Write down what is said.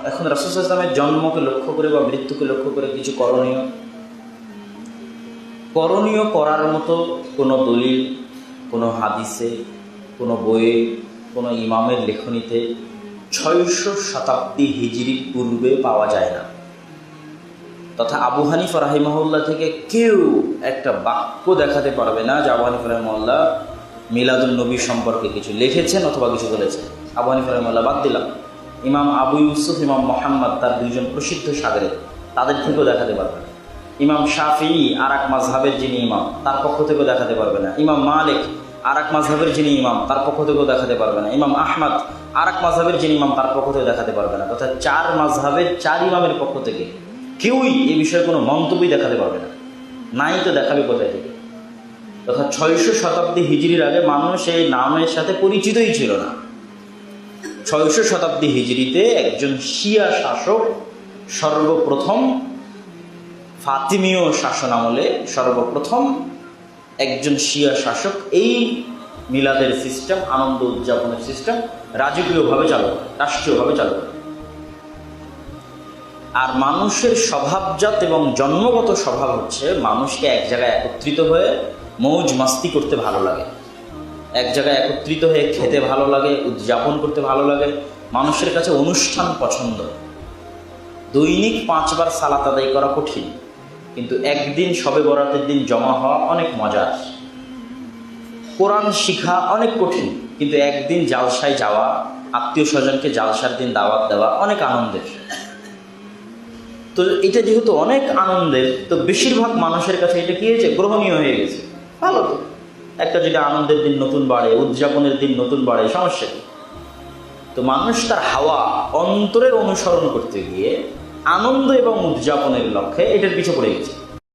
এখন রাসূল সাল্লাল্লাহু আলাইহি ওয়াসাল্লামের জন্মকে লক্ষ্য করে বা মৃত্যুকে লক্ষ্য করে কিছু করণীয় করার মতো কোনো দলিল, কোনো হাদিসে, কোনো বইয়ে, কোনো ইমামের লেখনীতে 600 শতাব্দী হিজরির পূর্বে পাওয়া যায় না। তথা আবু হানিফা রাহিমাহুল্লাহ থেকে কেউ একটা বাক্য দেখাতে পারবে না যে আবু হানিফা রাহিমাহুল্লাহ মিলাদুন নবী সম্পর্কে কিছু লিখেছেন অথবা কিছু বলেছেন। আবু হানিফা রাহিমাহুল্লাহ বাদ দিলাম, ইমাম আবু ইউসুফ, ইমাম মোহাম্মদ, তার দুইজন প্রসিদ্ধ সাগরে, তাদের থেকেও দেখাতে পারবে না। ইমাম শাফিঈ আর এক মাযহাবের যিনি ইমাম, তার পক্ষ থেকেও দেখাতে পারবে না। ইমাম মালিক আর এক মাযহাবের যিনি ইমাম, তার পক্ষ থেকেও দেখাতে পারবে না। ইমাম আহমদ আর এক মাযহাবের যিনি ইমাম, তার পক্ষ থেকেও দেখাতে পারবে না। তথা 4 মাযহাবের 4 ইমামের পক্ষ থেকে কেউই এ বিষয়ে কোনো মন্তব্যই দেখাতে পারবে না। নাই তো দেখাবে কোথায় থেকে? তথা 600 শতাব্দী হিজরির আগে মানুষ এই নামের সাথে পরিচিতই ছিল না। 600 শতাব্দী হিজরিতে একজন শিয়া শাসক সর্বপ্রথম, ফাতিমীয় শাসন আমলে সর্বপ্রথম একজন শিয়া শাসক এই মিলাদের সিস্টেম, আনন্দ উদযাপনের সিস্টেম রাজকীয়ভাবে চালু করে, রাষ্ট্রীয়ভাবে চালু করে। আর মানুষের স্বভাবজাত এবং জন্মগত স্বভাব হচ্ছে মানুষকে এক জায়গায় একত্রিত হয়ে মৌজ মাস্তি করতে ভালো লাগে, এক জায়গায় একত্রিত হয়ে খেতে ভালো লাগে, উদযাপন করতে ভালো লাগে। মানুষের কাছে অনুষ্ঠান পছন্দ। দৈনিক 5 বার সালাত আদায় করা কঠিন, কিন্তু একদিন শবে বরাতের দিন জমা হওয়া অনেক মজার। কোরআন শিখা অনেক কঠিন, কিন্তু একদিন জালসায় যাওয়া, আত্মীয় স্বজনকে জালসার দিন দাওয়াত দেওয়া অনেক আনন্দের। তো এটা যেহেতু অনেক আনন্দের, তো বেশিরভাগ মানুষের কাছে এটা কি হয়েছে? গ্রহণীয় হয়ে গেছে। ভালো তো, একটা যেটা আনন্দের দিন নতুন বাড়ে, উদযাপনের দিন নতুন বাড়ে, সমস্যা কি? তো মানুষ তার হাওয়া অন্তরের অনুসরণ করতে গিয়ে আনন্দ এবং উদযাপনের লক্ষ্যে এটার পিছু পড়ে গেছে।